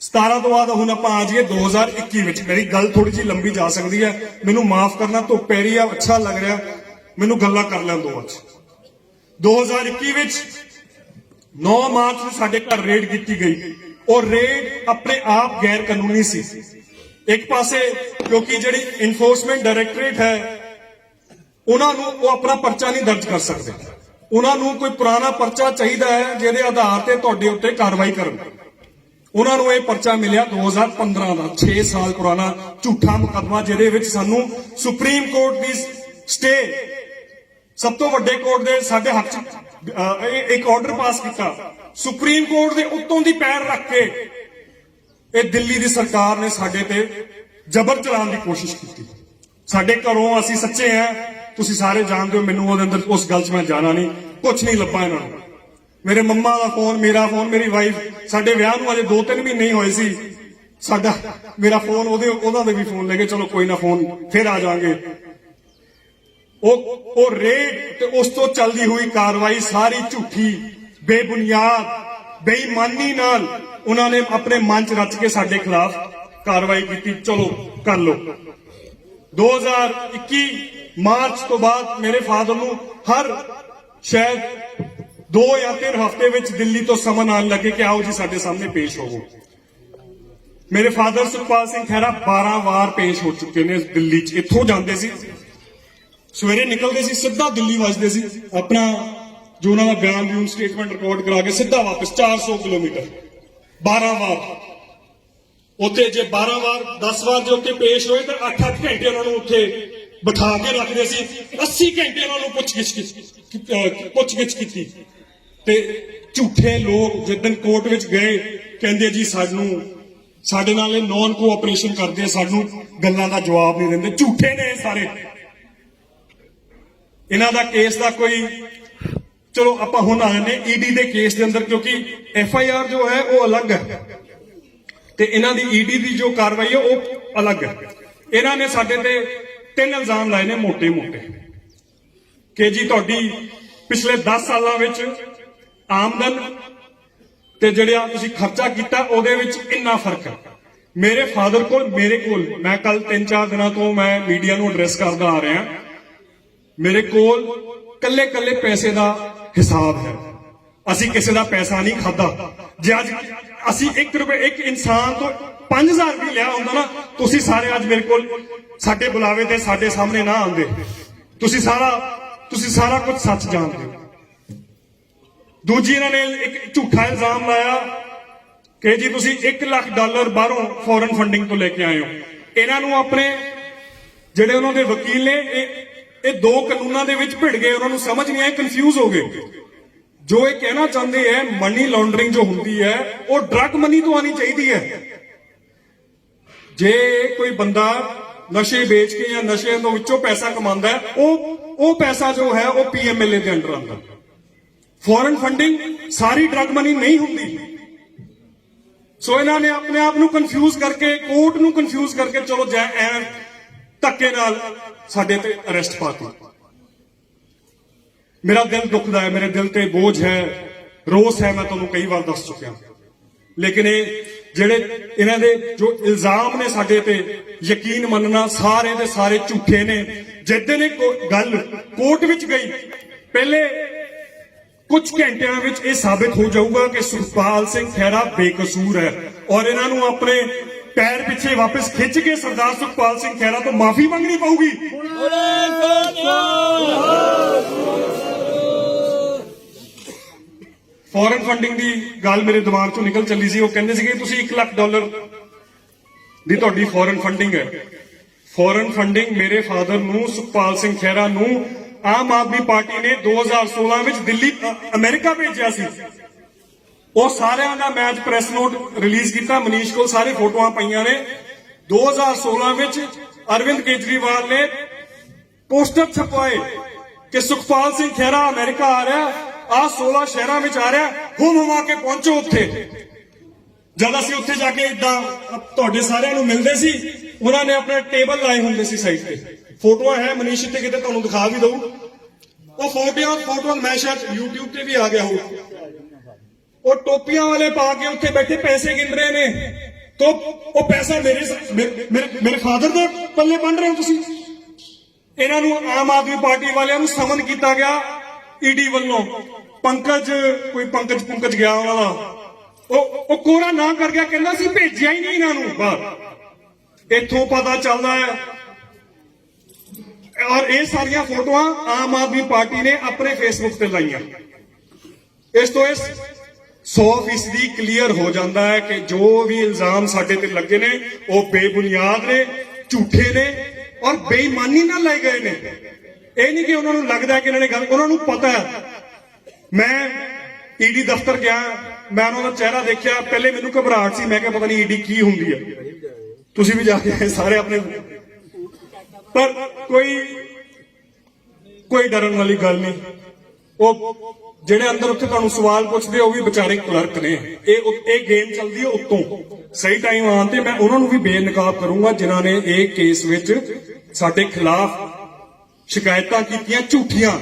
17 ਤੋਂ ਬਾਅਦ ਹੁਣ ਆਪਾਂ ਆ ਜਾਈਏ 2021 ਵਿੱਚ। ਮੇਰੀ ਗੱਲ ਥੋੜੀ ਜਿਹੀ ਲੰਬੀ ਜਾ ਸਕਦੀ ਹੈ, ਮੈਨੂੰ ਮਾਫ ਕਰਨਾ, ਧੁੱਪ ਪੈ ਰਹੀ ਆ, ਅੱਛਾ ਲੱਗ ਰਿਹਾ, ਮੈਨੂੰ ਗੱਲਾਂ ਕਰ ਲੈਣ ਦਿਓ। ਅੱਜ 2021 ਵਿੱਚ 9 ਮਾਰਚ ਨੂੰ ਸਾਡੇ ਘਰ ਰੇਡ ਕੀਤੀ ਗਈ। ਉਹ ਰੇਡ ਆਪਣੇ ਆਪ ਗੈਰ ਕਾਨੂੰਨੀ ਸੀ। ਇੱਕ ਪਾਸੇ ਕਿਉਂਕਿ ਜਿਹੜੀ ਇਨਫੋਰਸਮੈਂਟ ਡਾਇਰੈਕਟੋਰੇਟ ਹੈ ਉਹਨਾਂ ਨੂੰ ਉਹ ਆਪਣਾ ਪਰਚਾ ਨਹੀਂ ਦਰਜ ਕਰ ਸਕਦੇ। ਉਹਨਾਂ ਨੂੰ ਕੋਈ ਪੁਰਾਣਾ ਪਰਚਾ ਚਾਹੀਦਾ ਹੈ ਜਿਹਦੇ ਆਧਾਰ ਤੇ ਤੁਹਾਡੇ ਉੱਤੇ ਕਾਰਵਾਈ ਕਰਨ। ਉਹਨਾਂ ਨੂੰ ਇਹ ਪਰਚਾ ਮਿਲਿਆ 2015 ਦਾ, 6 ਸਾਲ ਪੁਰਾਣਾ ਝੂਠਾ ਮੁਕੱਦਮਾ, ਜਿਹਦੇ ਵਿੱਚ ਸਾਨੂੰ ਸੁਪਰੀਮ ਕੋਰਟ ਦੀ ਸਟੇ, ਸਭ ਤੋਂ ਵੱਡੇ ਕੋਰਟ ਦੇ ਸਾਡੇ ਹੱਕ 'ਚ ਇੱਕ ਆਰਡਰ ਪਾਸ ਕੀਤਾ। ਸੁਪਰੀਮ ਕੋਰਟ ਦੇ ਉੱਤੋਂ ਦੀ ਪੈਰ ਰੱਖ ਕੇ ਇਹ ਦਿੱਲੀ ਦੀ ਸਰਕਾਰ ਨੇ ਸਾਡੇ ਤੇ ਜ਼ਬਰ ਚਲਾਉਣ ਦੀ ਕੋਸ਼ਿਸ਼ ਕੀਤੀ। ਸਾਡੇ ਘਰੋਂ ਅਸੀਂ ਸੱਚੇ ਆ, ਤੁਸੀਂ ਸਾਰੇ ਜਾਣਦੇ ਹੋ। ਮੈਨੂੰ ਉਹਦੇ ਅੰਦਰ ਉਸ ਗੱਲ 'ਚ ਮੈਂ ਜਾਣਾ ਨਹੀਂ, ਕੁਝ ਨਹੀਂ ਲੱਭਾ ਇਹਨਾਂ ਨੂੰ। ਮੇਰੇ ਮੰਮਾ ਦਾ ਫੋਨ, ਮੇਰਾ ਫੋਨ, ਮੇਰੀ ਵਾਈਫ, ਸਾਡੇ ਵਿਆਹ ਨੂੰ ਅਜੇ 2-3 ਮਹੀਨੇ ਹੀ ਹੋਏ ਸੀ। ਮੇਰਾ ਫੋਨ, ਉਹਨਾਂ ਦੇ ਵੀ ਫੋਨ ਲੈ ਕੇ, ਚਲੋ ਕੋਈ ਨਾ, ਫੋਨ ਫਿਰ ਆ ਜਾਵਾਂਗੇ। ਉਹ ਰੇਡ ਤੇ ਉਸ ਤੋਂ ਚੱਲਦੀ ਹੋਈ ਕਾਰਵਾਈ ਸਾਰੀ ਝੂਠੀ, ਬੇਬੁਨਿਆਦ, ਬੇਈਮਾਨੀ ਨਾਲ ਉਹਨਾਂ ਨੇ ਆਪਣੇ ਮਨ ਚ ਰਚ ਕੇ ਸਾਡੇ ਖਿਲਾਫ ਕਾਰਵਾਈ ਕੀਤੀ। ਚਲੋ ਕਰ ਲਓ। 2021 ਮਾਰਚ ਤੋਂ ਬਾਅਦ ਮੇਰੇ ਫਾਦਰ ਨੂੰ ਹਰ ਸ਼ਾਇਦ 2 ਜਾਂ 3 ਹਫ਼ਤੇ ਵਿੱਚ ਦਿੱਲੀ ਤੋਂ ਸਮਨ ਆਉਣ ਲੱਗੇ ਕਿ ਆਓ ਜੀ ਸਾਡੇ ਸਾਹਮਣੇ ਪੇਸ਼ ਹੋਵੋ। ਮੇਰੇ ਫਾਦਰ ਸੁਖਪਾਲ ਸਿੰਘ ਖਹਿਰਾ 12 ਵਾਰ ਪੇਸ਼ ਹੋ ਚੁੱਕੇ ਨੇ ਦਿੱਲੀ 'ਚ। ਇੱਥੋਂ ਜਾਂਦੇ ਸੀ, ਸਵੇਰੇ ਨਿਕਲਦੇ ਸੀ, ਸਿੱਧਾ ਦਿੱਲੀ ਵੱਜਦੇ ਸੀ, ਆਪਣਾ ਜੋ ਉਹਨਾਂ ਦਾ ਬਿਆਨ ਸਟੇਟਮੈਂਟ ਰਿਕਾਰਡ ਕਰਾ ਕੇ ਸਿੱਧਾ ਵਾਪਸ 400 ਕਿਲੋਮੀਟਰ 12 ਵਾਰ ਉੱਥੇ। ਜੇ 12 ਵਾਰ 10 ਵਾਰ ਜੇ ਉੱਥੇ ਪੇਸ਼ ਹੋਏ ਤਾਂ 8-8 ਘੰਟੇ ਉਹਨਾਂ ਨੂੰ ਉੱਥੇ ਬਿਠਾ ਕੇ ਰੱਖਦੇ ਸੀ। 80 ਘੰਟੇ ਉਹਨਾਂ ਨੂੰ ਪੁੱਛਗਿੱਛ ਕੀਤੀ। ਤੇ ਝੂਠੇ ਲੋਕ ਜਿੱਦਣ ਕੋਰਟ ਵਿੱਚ ਗਏ ਕਹਿੰਦੇ ਜੀ ਸਾਡੇ ਨਾਲ ਇਹ ਨੌਨ ਕੋਆਪਰੇਸ਼ਨ ਕਰਦੇ ਆ, ਸਾਨੂੰ ਗੱਲਾਂ ਦਾ ਜਵਾਬ ਨਹੀਂ ਦਿੰਦੇ। ਝੂਠੇ ਨੇ ਸਾਰੇ। ਇਹਨਾਂ ਦਾ ਕੇਸ ਦਾ ਕੋਈ, ਚਲੋ ਆਪਾਂ ਹੁਣ ਆ ਜਾਂਦੇ ਈਡੀ ਦੇ ਕੇਸ ਦੇ ਅੰਦਰ, ਕਿਉਂਕਿ FIR ਜੋ ਹੈ ਉਹ ਅਲੱਗ ਹੈ ਤੇ ਇਹਨਾਂ ਦੀ ਈਡੀ ਦੀ ਜੋ ਕਾਰਵਾਈ ਹੈ ਉਹ ਅਲੱਗ ਹੈ। ਇਹਨਾਂ ਨੇ ਸਾਡੇ ਤੇ 3 ਇਲਜ਼ਾਮ ਲਾਏ ਨੇ ਮੋٹے ਕਿ ਜੀ ਤੁਹਾਡੀ ਪਿਛਲੇ 10 ਸਾਲਾਂ ਵਿੱਚ ਆਮਦਨ ਤੇ ਜਿਹੜਾ ਤੁਸੀਂ ਖਰਚਾ ਕੀਤਾ ਉਹਦੇ ਵਿੱਚ ਇੰਨਾ ਫਰਕ ਹੈ। ਮੇਰੇ ਫਾਦਰ ਕੋਲ, ਮੈਂ ਕੱਲ 3-4 ਦਿਨਾਂ ਤੋਂ ਮੈਂ ਮੀਡੀਆ ਨੂੰ ਐਡਰੈਸ ਕਰਦਾ ਆ ਰਿਹਾ, ਮੇਰੇ ਕੋਲ ਕੱਲੇ ਪੈਸੇ ਦਾ ਹਿਸਾਬ ਹੈ। ਅਸੀਂ ਕਿਸੇ ਦਾ ਪੈਸਾ ਨਹੀਂ ਖਾਦਾ। ਜੇ ਅੱਜ ਅਸੀਂ 1 ਰੁਪਏ ਇੱਕ ਇਨਸਾਨ ਤੋਂ 5000 ਵੀ ਲਿਆ ਹੁੰਦਾ ਨਾ, ਤੁਸੀਂ ਸਾਰੇ ਅੱਜ ਮੇਰੇ ਕੋਲ ਸਾਡੇ ਬੁਲਾਵੇ ਤੇ ਸਾਡੇ ਸਾਹਮਣੇ ਨਾ ਆਉਂਦੇ। ਤੁਸੀਂ ਸਾਰਾ ਕੁਝ ਸੱਚ ਜਾਣਦੇ ਹੋ। ਦੂਜੀ ਇਹਨਾਂ ਨੇ ਇੱਕ ਝੂਠਾ ਇਲਜ਼ਾਮ ਲਾਇਆ ਕਿ ਜੀ ਤੁਸੀਂ $1 ਲੱਖ ਬਾਹਰੋਂ ਫੋਰਨ ਫੰਡਿੰਗ ਤੋਂ ਲੈ ਕੇ ਆਏ ਹੋ। ਇਹਨਾਂ ਨੂੰ ਆਪਣੇ ਜਿਹੜੇ ਉਹਨਾਂ ਦੇ ਵਕੀਲ ਨੇ ਇਹ 2 ਕਾਨੂੰਨਾਂ ਦੇ ਵਿੱਚ ਭਿੜ ਗਏ, ਉਹਨਾਂ ਨੂੰ ਸਮਝ ਨਹੀਂ ਆਇਆ, ਕਨਫਿਊਜ਼ ਹੋ ਗਏ। ਜੋ ਇਹ ਕਹਿਣਾ ਚਾਹੁੰਦੇ ਹੈ ਮਨੀ ਲਾਂਡਰਿੰਗ ਜੋ ਹੁੰਦੀ ਹੈ ਉਹ ਡਰਗ ਮਨੀ ਤੋਂ ਆਣੀ ਚਾਹੀਦੀ ਹੈ। ਜੇ ਕੋਈ ਬੰਦਾ ਨਸ਼ੇ ਵੇਚ ਕੇ ਜਾਂ ਨਸ਼ੇ ਤੋਂ ਵਿੱਚੋਂ ਪੈਸਾ ਕਮਾਉਂਦਾ ਹੈ, ਉਹ ਪੈਸਾ ਜੋ ਹੈ ਉਹ PMLA ਦੇ ਅੰਡਰ ਆਉਂਦਾ। ਫੋਰਨ ਫੰਡਿੰਗ ਸਾਰੀ ਡਰਗ ਮਨੀ ਨਹੀਂ ਹੁੰਦੀ। ਸੋ ਇਹਨਾਂ ਨੇ ਆਪਣੇ ਆਪ ਨੂੰ ਕਨਫਿਊਜ਼ ਕਰਕੇ, ਕੋਰਟ ਨੂੰ ਕਨਫਿਊਜ਼ ਕਰਕੇ, ਚਲੋ ਐ ਧੱਕੇ ਨਾਲ ਸਾਡੇ ਤੇ ਅਰੈਸਟ ਪਾਤੀ। ਮੇਰਾ ਦਿਲ ਦੁਖਦਾ ਹੈ, ਮੇਰੇ ਦਿਲ ਤੇ ਬੋਝ ਹੈ, ਰੋਸ ਹੈ, ਮੈਂ ਤੁਹਾਨੂੰ ਕਈ ਵਾਰ ਦੱਸ ਚੁੱਕਿਆ। ਲੇਕਿਨ ਇਹ ਜਿਹੜੇ ਇਹਨਾਂ ਦੇ ਜੋ ਇਲਜ਼ਾਮ ਨੇ ਸਾਡੇ ਤੇ, ਯਕੀਨ ਮੰਨਣਾ ਸਾਰੇ ਦੇ ਸਾਰੇ ਝੂਠੇ ਨੇ। ਜਿੱਦਣ ਇਹ ਗੱਲ ਕੋਰਟ ਵਿੱਚ ਗਈ, ਪਹਿਲੇ ਕੁਝ ਘੰਟਿਆਂ ਵਿੱਚ ਇਹ ਸਾਬਿਤ ਹੋ ਜਾਊਗਾ ਕਿ ਸੁਖਪਾਲ ਸਿੰਘ ਖਹਿਰਾ ਬੇਕਸੂਰ ਹੈ ਔਰ ਇਹਨਾਂ ਨੂੰ ਆਪਣੇ ਪੈਰ ਪਿੱਛੇ ਵਾਪਸ ਖਿੱਚ ਕੇ ਸਰਦਾਰ ਸੁਖਪਾਲ ਸਿੰਘ ਖਹਿਰਾ ਤੋਂ ਮਾਫੀ ਮੰਗਣੀ ਪਊਗੀ। ਫੋਰਨ ਫੰਡਿੰਗ ਦੀ ਗੱਲ ਮੇਰੇ ਦਿਮਾਗ ਚੋਂ ਨਿਕਲ ਚੱਲੀ ਸੀ। ਉਹ ਕਹਿੰਦੇ ਸੀਗੇ ਤੁਸੀਂ $1 ਲੱਖ ਦੀ ਤੁਹਾਡੀ ਫੋਰਨ ਫੰਡਿੰਗ ਹੈ। ਫੋਰਨ ਫੰਡਿੰਗ ਮੇਰੇ ਫਾਦਰ ਨੂੰ, ਸੁਖਪਾਲ ਸਿੰਘ ਖਹਿਰਾ ਨੂੰ, ਆਮ ਆਦਮੀ ਪਾਰਟੀ ਨੇ 2016 ਵਿੱਚ ਦਿੱਲੀ ਅਮਰੀਕਾ ਭੇਜਿਆ ਸੀ। ਉਹ ਸਾਰਿਆਂ ਦਾ ਮੈਂ ਅੱਜ ਪ੍ਰੈਸ ਨੋਟ ਰਿਲੀਜ਼ ਕੀਤਾ, ਮਨੀਸ਼ ਕੋਲ ਸਾਰੇ ਫੋਟੋਆਂ ਪਈਆਂ ਨੇ। 2016 ਵਿੱਚ ਅਰਵਿੰਦ ਕੇਜਰੀਵਾਲ ਨੇ ਪੋਸਟਰ ਛਪਵਾਏ ਕਿ ਸੁਖਪਾਲ ਸਿੰਘ ਖਹਿਰਾ ਅਮਰੀਕਾ ਆ ਰਿਹਾ, ਆਹ 16 ਸ਼ਹਿਰਾਂ ਵਿੱਚ ਆ ਰਿਹਾ, ਹੁਮਾ ਕੇ ਪਹੁੰਚੋ ਉੱਥੇ। ਜਦ ਅਸੀਂ ਉੱਥੇ ਜਾ ਕੇ ਇਦਾਂ ਤੁਹਾਡੇ ਸਾਰਿਆਂ ਨੂੰ ਮਿਲਦੇ ਸੀ, ਉਹਨਾਂ ਨੇ ਆਪਣੇ ਟੇਬਲ ਲਾਏ ਹੁੰਦੇ ਸੀ ਸਾਈਡ ਤੇ। ਫੋਟੋਆਂ ਹੈ, ਮਨੀਸ਼ ਤੇ ਕਿਤੇ ਤੁਹਾਨੂੰ ਦਿਖਾ ਵੀ ਦਊ। ਉਹ ਫੋਟੋਆਂ ਮੈਂ ਸ਼ਾਇਦ YouTube ਤੇ ਵੀ ਆ ਗਿਆ ਹੋਊ। ਉਹ ਟੋਪੀਆਂ ਵਾਲੇ ਪਾ ਕੇ ਉੱਥੇ ਬੈਠੇ ਪੈਸੇ ਗਿਣ ਰਹੇ ਨੇ। तो ਉਹ ਪੈਸਾ ਮੇਰੇ ਫਾਦਰ ਦੇ ਪੱਲੇ ਬੰਨ ਰਹੇ ਹੋ ਤੁਸੀਂ। ਇਹਨਾਂ ਨੂੰ ਆਮ ਆਦਮੀ ਪਾਰਟੀ ਵਾਲਿਆਂ ਨੂੰ ਸਮਨ ਕੀਤਾ ਗਿਆ ਈਡੀ ਵੱਲੋਂ। ਪੰਕਜ ਗਿਆ ਉਹਨਾਂ ਦਾ, ਉਹ ਕੋਰਾ ਨਾ ਕਰ ਗਿਆ, ਕਹਿੰਦਾ ਸੀ ਭੇਜਿਆ ਹੀ ਨਹੀਂ ਇਹਨਾਂ ਨੂੰ ਬਾਹਰ। ਇੱਥੋਂ ਪਤਾ ਚੱਲਦਾ ਹੈ। ਔਰ ਇਹ ਸਾਰੀਆਂ ਫੋਟੋਆਂ ਆਮ ਆਦਮੀ ਪਾਰਟੀ ਨੇ ਆਪਣੇ ਫੇਸਬੁੱਕ ਤੇ ਲਾਈਆਂ। ਇਸ ਤੋਂ 100% ਕਲੀਅਰ ਹੋ ਜਾਂਦਾ ਹੈ ਕਿ ਜੋ ਵੀ ਇਲਜ਼ਾਮ ਸਾਡੇ ਤੇ ਲੱਗੇ ਨੇ ਉਹ ਬੇਬੁਨਿਆਦ ਨੇ, ਝੂਠੇ ਨੇ ਔਰ ਬੇਈਮਾਨੀ ਨਾਲ ਲਾਏ ਗਏ ਨੇ। ਇਹ ਨਹੀਂ ਕਿ ਉਹਨਾਂ ਨੂੰ ਲੱਗਦਾ ਕਿ ਇਹਨਾਂ ਨੇ ਗੱਲ, ਉਹਨਾਂ ਨੂੰ ਪਤਾ ਹੈ। ਮੈਂ ਈਡੀ ਦਫ਼ਤਰ ਗਿਆ, ਮੈਂ ਉਹਨਾਂ ਦਾ ਚਿਹਰਾ ਦੇਖਿਆ, ਪਹਿਲੇ ਮੈਨੂੰ ਘਬਰਾਹਟ ਸੀ, ਮੈਂ ਕਿਹਾ ਪਤਾ ਨਹੀਂ ਈਡੀ ਕੀ ਹੁੰਦੀ ਹੈ। ਤੁਸੀਂ ਵੀ ਜਾ ਕੇ ਸਾਰੇ ਆਪਣੇ, ਪਰ ਕੋਈ ਡਰਨ ਵਾਲੀ ਗੱਲ ਨਹੀਂ। ਉਹ ਜਿਹੜੇ ਅੰਦਰ ਉੱਥੇ ਤੁਹਾਨੂੰ ਸਵਾਲ ਪੁੱਛਦੇ ਉਹ ਵੀ ਵਿਚਾਰੇ ਕਲਰਕ ਨੇ। ਇਹ ਗੇਮ ਚੱਲਦੀ ਹੈ ਉੱਤੋਂ। ਸਹੀ ਟਾਈਮ ਆਉਣ ਤੇ ਮੈਂ ਉਹਨਾਂ ਨੂੰ ਵੀ ਬੇਨਕਾਬ ਕਰੂੰਗਾ ਜਿਨ੍ਹਾਂ ਨੇ ਇਹ ਕੇਸ ਵਿੱਚ ਸਾਡੇ ਖਿਲਾਫ शिकायतां कीतियां झूठियां,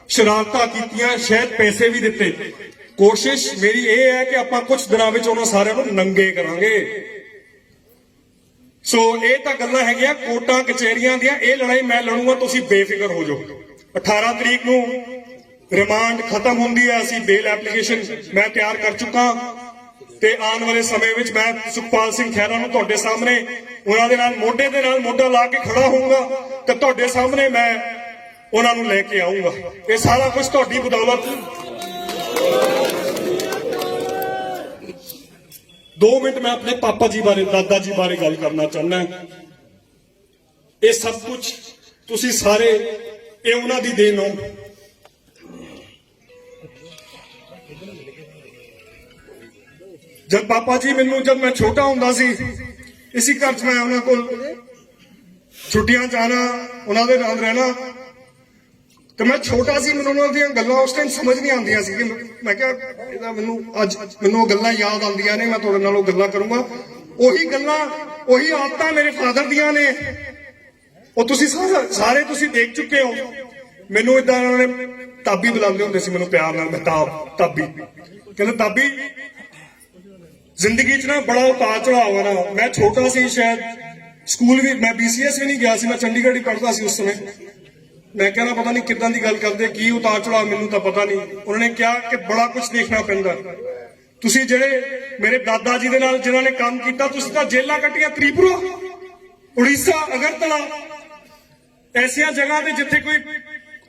शरारतां कीतियां, शायद पैसे भी दिते। कोशिश मेरी ये है कि आपां कुछ दिनां विच उन्हां सारिआं नूं नंगे करांगे। सो ये तां गल्लां हैगियां कोर्टां कचहरियां दियां। ये लड़ाई मैं लड़ूंगा, तुसीं बेफिक्र हो जाओ। 18 तरीक नूं रिमांड खत्म होंदी है, असीं बेल एप्लीकेशन मैं तैयार कर चुका ते आने वाले समय विच मैं सुखपाल सिंह खैरा नूं तुहाडे सामने उन्हां दे नाल मोढे दे नाल मोढा ला के खड़ा होऊंगा ते तुहाडे सामने मैं उन्हां नूं लैके आऊंगा। ये सारा कुछ तुहाडी बदौलत। 2 मिनट मैं अपने पापा जी बारे, दादा जी बारे गल करना चाहना। ये सब कुछ तुसीं सारे ये उन्हां दी देन हो। जब पापा जी मैनू, जब मैं छोटा हुंदा सी, इसी घर च मैं उन्हां कोल छुट्टियां जाना, उन्हां दे नाल रहना, तो मैं छोटा सी, मैनूं उन्हां दीयां गल्लां उस टाइम समझ नहीं आंदियां सी। मैं क्या इहदा मैनूं अज मैनूं गल्लां याद आंदियां ने, मैं तुहाडे नाल ओह गल्लां करूंगा। ओही गल्लां, ओही आदतां मेरे फादर दियां ने, ਉਹ ਤੁਸੀਂ ਸਾਰੇ ਤੁਸੀਂ देख चुके हो। ਮੈਨੂੰ ਇਦਾਂ ਉਹਨਾਂ ਨੇ ਤਾਬੀ ਬੁਲਾਉਂਦੇ ਹੁੰਦੇ ਸੀ, ਮੈਨੂੰ ਪਿਆਰ ਨਾਲ ਮਹਿਤਾਬ ਤਾਬੀ ਕਹਿੰਦੇ। ਤਾਬੀ ਜ਼ਿੰਦਗੀ 'ਚ ਨਾ ਬੜਾ ਉਤਾਰ ਚੜਾਅ ਆ ਨਾ। ਮੈਂ ਛੋਟਾ ਸੀ, ਸ਼ਾਇਦ ਸਕੂਲ ਵੀ ਮੈਂ BCS ਵੀ ਨਹੀਂ ਗਿਆ ਸੀ, ਮੈਂ ਚੰਡੀਗੜ੍ਹ ਹੀ ਪੜ੍ਹਦਾ ਸੀ ਉਸ ਸਮੇਂ। ਮੈਂ ਕਹਿੰਦਾ ਪਤਾ ਨਹੀਂ ਕਿੱਦਾਂ ਦੀ ਗੱਲ ਕਰਦੇ, ਕੀ ਉਤਾਰ ਚੜਾਅ ਮੈਨੂੰ ਤਾਂ ਪਤਾ ਨਹੀਂ। ਉਹਨਾਂ ਨੇ ਕਿਹਾ ਕਿ ਬੜਾ ਕੁਝ ਦੇਖਣਾ ਪੈਂਦਾ। ਤੁਸੀਂ ਜਿਹੜੇ ਮੇਰੇ ਦਾਦਾ ਜੀ ਦੇ ਨਾਲ ਜਿਨ੍ਹਾਂ ਨੇ ਕੰਮ ਕੀਤਾ, ਤੁਸੀਂ ਤਾਂ ਜੇਲਾਂ ਕੱਟੀਆਂ, ਤ੍ਰਿਪੁਰਾ, ਉੜੀਸਾ, ਅਗਰਤਲਾ, ऐसिया जगह ते जिथे कोई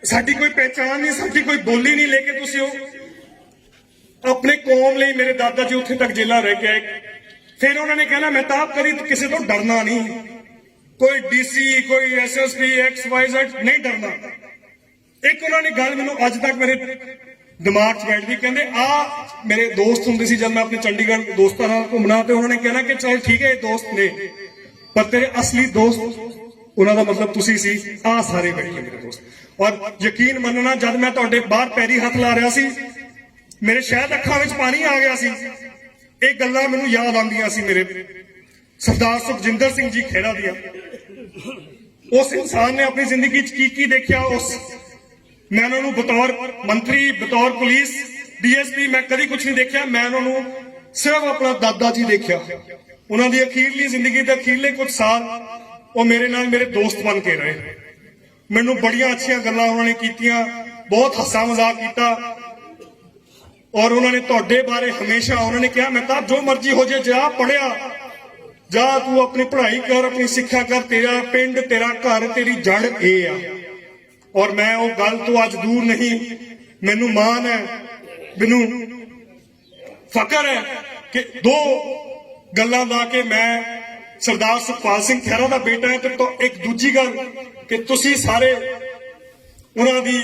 साडी कोई पहचान नहीं, साडी कोई बोली नहीं, लेके तुसी अपने कौम लिए मेरे दादा जी उत्थे तक जेला रह के आए। फिर उन्होंने कहना मेहताब करी किसी तो डरना नहीं, कोई DC, कोई SSP, XYZ नहीं डरना। एक उन्होंने गल मैनूं अज तक मेरे दिमाग च बैठदी, कहंदे आ मेरे दोस्त हुंदे सी जब मैं अपने चंडीगढ़ दोस्तां नाल घूमना, ते उन्होंने कहना कि चल ठीक है दोस्त ने, पर तेरे असली दोस्त उन्होंने मतलब तुसी सी। आ सारे बैठे मेरे दोस्त। और यकीन मनना, जब मैं तुहाडे बाहर पैरी हथ ला रहा सी, मेरे शायद अखां विच पानी आ गया सी। ये गल्लां मैनूं याद आंदियां सी मेरे सरदार सुखजिंदर सिंह जी खेड़ा दियां। उस इंसान ने अपनी जिंदगी च की देखिया, उस मैं उन्होंने बतौर मंत्री, बतौर पुलिस DSP मैं कभी कुछ नहीं देखा। मैं उन्होंने सिर्फ अपना दादा जी देखा। उन्होंने अखीरली जिंदगी के अखीरले कुछ साल वो मेरे नाल मेरे दोस्त बन के रहे। मैनू बड़ियां अच्छियां गल्लां उन्होंने कीतियां, बहुत हस्सा मजाक किया। और उन्होंने तुहाडे बारे हमेशा उन्होंने कहा मेहताब जो मर्जी हो जाए, जा पढ़िया, जा तू अपनी पढ़ाई कर, अपनी सिक्ख्या कर, तेरा पिंड, तेरा घर, तेरी जड़ ये आ। और मैं वो गल तो अज दूर नहीं, मैनू मान है, मैनू फकर है कि 2 गल्लां दा के मैं सरदार सुखपाल सिंह खैरा का बेटा है। तो एक दूजी गल कि तुसी सारे उन्हां दी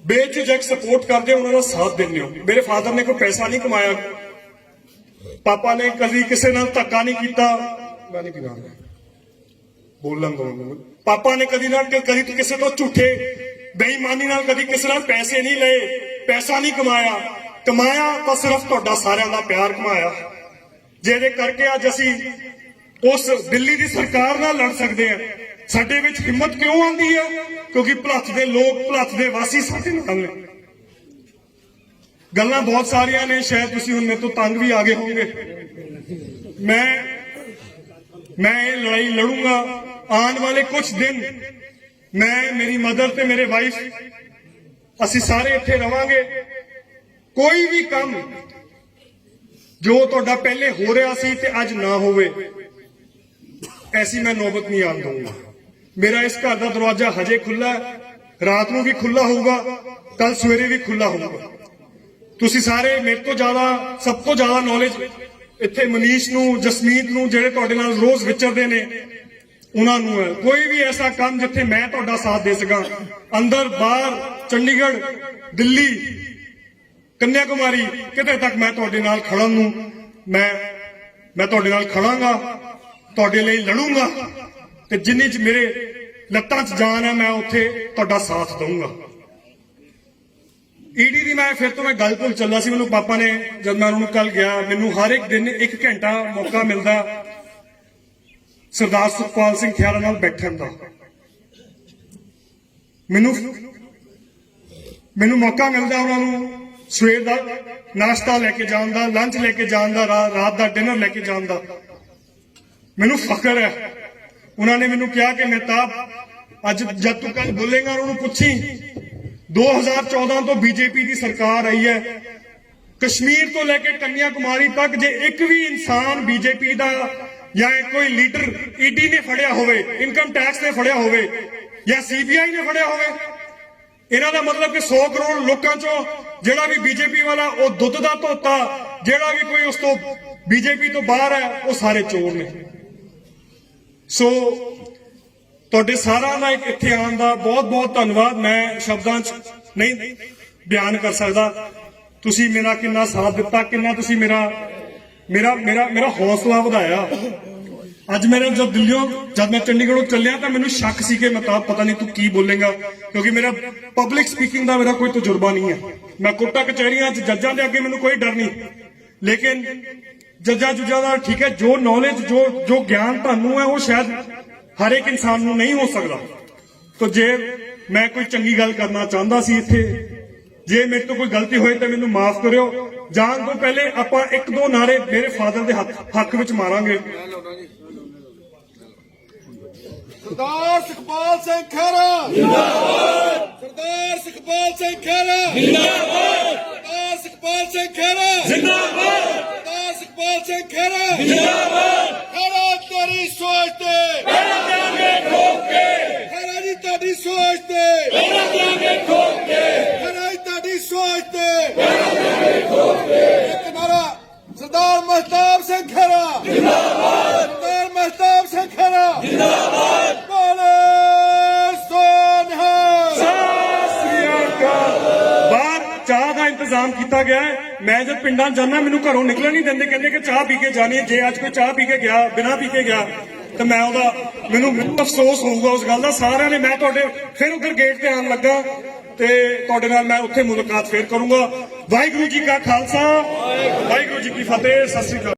बेझिझक सपोर्ट करते हो, उन्हां दा साथ देंदे हो। मेरे फादर ने कोई पैसा नहीं कमाया, पापा ने कभी किसी नाल धक्का नहीं किया। मैं नहीं पीना बोलन दो। पापा ने कभी किसी तो झूठे बेईमानी नाल कभी किसी नाल पैसे नहीं ले, पैसा नहीं कमाया। कमाया तो सिर्फ तुहाडा सारिआं दा प्यार कमाया, ਜਿਹਦੇ ਕਰਕੇ ਅੱਜ ਅਸੀਂ ਉਸ ਦਿੱਲੀ ਦੀ ਸਰਕਾਰ ਨਾਲ ਲੜ ਸਕਦੇ ਹਾਂ। ਸਾਡੇ ਵਿੱਚ ਹਿੰਮਤ ਕਿਉਂ ਆਉਂਦੀ ਹੈ? ਕਿਉਂਕਿ ਭਲੱਥ ਦੇ ਲੋਕ, ਭਲੱਥ ਦੇ ਵਾਸੀ ਸਾਡੇ ਨਾਲ ਨੇ। ਗੱਲਾਂ ਬਹੁਤ ਸਾਰੀਆਂ ਨੇ, ਸ਼ਾਇਦ ਤੁਸੀਂ ਹੁਣ ਮੇਰੇ ਤੋਂ ਤੰਗ ਵੀ ਆ ਗਏ ਹੋਵੋਗੇ। मैं ये लड़ाई लड़ूंगा। आने वाले कुछ दिन मैं, मेरी मदर ते मेरे वाइफ असी सारे इत्थे रवांगे। कोई भी काम जो तुहाडा पहले हो रहा सी ते अज ना होवे, ऐसी मैं नौबत नहीं आन दूंगा। मेरा इस घर का दरवाजा हजे खुला, रात को भी खुला होगा, कल सवेरे भी खुला होगा। तुसी सारे मेरे तो ज्यादा, सब तो ज्यादा नॉलेज इत्थे मनीष नूं, जसमीत नूं, जिहड़े तुहाडे नाल रोज विचरदे ने, उन्हां नूं है। कोई भी ऐसा काम जिथे मैं तुहाडा साथ दे सकां, अंदर बाहर, चंडीगढ़, दिल्ली, कन्याकुमारी, किते तक मैं तुहाडे नाल खड़न नूं, मैं तुहाडे नाल खड़ांगा, तुहाडे लई लड़ूंगा, ते जिन्नी च मेरे लत्तां च जान है मैं उत्थे तुहाडा साथ दूंगा। ईडी दी मैं फिर तो मैं गल भुल चला सी। मैनूं पापा ने, जब मैं उन्होंने कल गया, मैनूं हर एक दिन 1 घंटा मौका मिलता सरदार सुखपाल सिंह खैरा नाल बैठण दा। ਮੈਨੂੰ ਮੌਕਾ ਮਿਲਦਾ ਉਹਨਾਂ ਨੂੰ ਸਵੇਰ ਦਾ ਨਾਸ਼ਤਾ ਲੈ ਕੇ ਜਾਣ ਦਾ, ਲੰਚ ਲੈ ਕੇ ਜਾਣ ਦਾ, ਰਾਤ ਦਾ ਡਿਨਰ ਲੈ ਕੇ ਜਾਣ ਦਾ ਮੈਨੂੰ ਫਖਰ ਹੈ। ਉਹਨਾਂ ਨੇ ਮੈਨੂੰ ਕਿਹਾ ਕਿ ਮਹਿਤਾਬ ਅੱਜ ਜਦ ਤੂੰ ਕੱਲ ਬੋਲੇਗਾ ਉਹਨੂੰ ਪੁੱਛੀ 2014 ਤੋਂ ਬੀਜੇਪੀ ਦੀ ਸਰਕਾਰ ਆਈ ਹੈ, ਕਸ਼ਮੀਰ ਤੋਂ ਲੈ ਕੇ ਕੰਨਿਆਕੁਮਾਰੀ ਤੱਕ ਜੇ ਇੱਕ ਵੀ ਇਨਸਾਨ ਬੀਜੇਪੀ ਦਾ ਜਾਂ ਕੋਈ ਲੀਡਰ ਈਡੀ ਨੇ ਫੜਿਆ ਹੋਵੇ, ਇਨਕਮ ਟੈਕਸ ਨੇ ਫੜਿਆ ਹੋਵੇ ਜਾਂ ਸੀਬੀਆਈ ਨੇ ਫੜਿਆ ਹੋਵੇ, ਇਹਨਾਂ ਦਾ ਮਤਲਬ ਕਿ 100 ਕਰੋੜ ਲੋਕਾਂ ਚੋਂ ਜਿਹੜਾ ਵੀ ਬੀਜੇਪੀ ਵਾਲਾ ਉਹ ਦੁੱਧ ਦਾ ਧੋਤਾ, ਜਿਹੜਾ ਵੀ ਕੋਈ ਉਸ ਤੋਂ ਬੀਜੇਪੀ ਤੋਂ ਬਾਹਰ ਹੈ ਉਹ ਸਾਰੇ ਚੋਰ ਨੇ। ਸੋ ਤੁਹਾਡੇ ਸਾਰਿਆਂ ਦਾ ਇੱਥੇ ਆਉਣ ਦਾ ਬਹੁਤ ਬਹੁਤ ਧੰਨਵਾਦ। ਮੈਂ ਸ਼ਬਦਾਂ 'ਚ ਨਹੀਂ ਬਿਆਨ ਕਰ ਸਕਦਾ ਤੁਸੀਂ ਮੇਰਾ ਕਿੰਨਾ ਸਾਥ ਦਿੱਤਾ, ਕਿੰਨਾ ਤੁਸੀਂ ਮੇਰਾ ਹੌਸਲਾ ਵਧਾਇਆ। ਅੱਜ ਮੇਰਾ ਜਦ ਮੈਂ ਚੰਡੀਗੜ੍ਹੋਂ ਚੱਲਿਆ ਤਾਂ ਮੈਨੂੰ ਸ਼ੱਕ ਸੀ ਕਿ ਮਹਿਤਾਬ ਪਤਾ ਨਹੀਂ ਤੂੰ ਕੀ ਬੋਲੇਗਾ, ਕਿਉਂਕਿ ਮੇਰਾ ਪਬਲਿਕ ਸਪੀਕਿੰਗ ਦਾ ਮੇਰਾ ਕੋਈ ਤਜਰਬਾ ਨਹੀਂ ਹੈ। ਮੈਂ ਕੋਰਟਾਂ ਕਚਹਿਰੀਆਂ 'ਚ ਜੱਜਾਂ ਦੇ ਅੱਗੇ ਮੈਨੂੰ ਕੋਈ ਡਰ ਨਹੀਂ, ਲੇਕਿਨ ਜੱਜਾਂ ਦਾ ਠੀਕ ਹੈ, ਜੋ ਨੌਲੇਜ ਜੋ ਗਿਆਨ ਤੁਹਾਨੂੰ ਹੈ ਉਹ ਸ਼ਾਇਦ ਹਰ ਇੱਕ ਇਨਸਾਨ ਨੂੰ ਨਹੀਂ ਹੋ ਸਕਦਾ। ਤਾਂ ਜੇ ਮੈਂ ਕੋਈ ਚੰਗੀ ਗੱਲ ਕਰਨਾ ਚਾਹੁੰਦਾ ਸੀ ਇੱਥੇ, ਜੇ ਮੇਰੇ ਤੋਂ ਕੋਈ ਗਲਤੀ ਹੋਏ ਤਾਂ ਮੈਨੂੰ ਮਾਫ ਕਰਿਓ। ਜਾਣ ਤੋਂ ਪਹਿਲੇ ਆਪਾਂ ਇੱਕ ਦੋ ਨਾਰੇ ਮੇਰੇ ਫਾਦਰ ਦੇ ਹੱਕ ਵਿੱਚ ਮਾਰਾਂਗੇ। ਸਰਦਾਰ ਸੁਖਪਾਲ ਸਿੰਘ ਖਹਿਰਾ ਜਿੰਦਾਬਾਦ, ਸਰਦਾਰ ਸੁਖਪਾਲ ਸਿੰਘ ਖਹਿਰਾ ਜਿੰਦਾਬਾਦ, ਸਰਦਾਰ ਸੁਖਪਾਲ ਸਿੰਘ ਖਹਿਰਾ ਜਿੰਦਾਬਾਦ, ਸਰਦਾਰ ਸੁਖਪਾਲ ਸਿੰਘ ਖਹਿਰਾ ਜਿੰਦਾਬਾਦ। ਖਹਿਰਾ ਤੇਰੀ ਸੋਚ ਤੇ ਪਹਿਰਾ ਦਿਆਂਗੇ ਠੋਕ ਕੇ, ਖਹਿਰਾ ਜੀ ਤੁਹਾਡੀ ਸੋਚ ਤੇ ਪਹਿਰਾ ਦਿਆਂਗੇ ਠੋਕ ਕੇ, ਖਹਿਰਾ ਜੀ ਤੁਹਾਡੀ ਸੋਚ ਤੇ ਪਹਿਰਾ ਦਿਆਂਗੇ ਠੋਕ ਕੇ। ਇੱਕ ਨਾਰਾ ਸਰਦਾਰ ਮਹਿਤਾਬ ਸਿੰਘ ਖਹਿਰਾ ਜਿੰਦਾਬਾਦ, ਸਰਦਾਰ ਮਹਿਤਾਬ ਸਿੰਘ ਖਹਿਰਾ ਜਿੰਦਾਬਾਦ। ਚਾਹ ਦਾ ਇੰਤਜ਼ਾਮ ਕੀਤਾ ਗਿਆ ਹੈ। ਮੈਂ ਜਦ ਪਿੰਡਾਂ ਜਾਣਾ ਮੈਨੂੰ ਘਰੋਂ ਨਿਕਲਣ ਨਹੀਂ ਦਿੰਦੇ, ਕਹਿੰਦੇ ਕਿ ਚਾਹ ਪੀ ਕੇ ਜਾਣੀ ਹੈ। ਜੇ ਅੱਜ ਕੋਈ ਚਾਹ ਪੀ ਕੇ ਗਿਆ, ਬਿਨਾਂ ਪੀ ਕੇ ਗਿਆ, ਤਾਂ ਮੈਨੂੰ ਅਫਸੋਸ ਹੋਊਗਾ ਉਸ ਗੱਲ ਦਾ। ਸਾਰਿਆਂ ਨੇ ਮੈਂ ਤੁਹਾਡੇ ਫਿਰ ਉਧਰ ਗੇਟ ਤੇ ਆਉਣ ਲੱਗਾ ਤੇ ਤੁਹਾਡੇ ਨਾਲ ਮੈਂ ਉੱਥੇ ਮੁਲਾਕਾਤ ਫੇਰ ਕਰੂੰਗਾ। ਵਾਹਿਗੁਰੂ ਜੀ ਕਾ ਖਾਲਸਾ, ਵਾਹਿਗੁਰੂ ਜੀ ਕੀ ਫਤਿਹ। ਸਤਿ ਸ੍ਰੀ ਅਕਾਲ।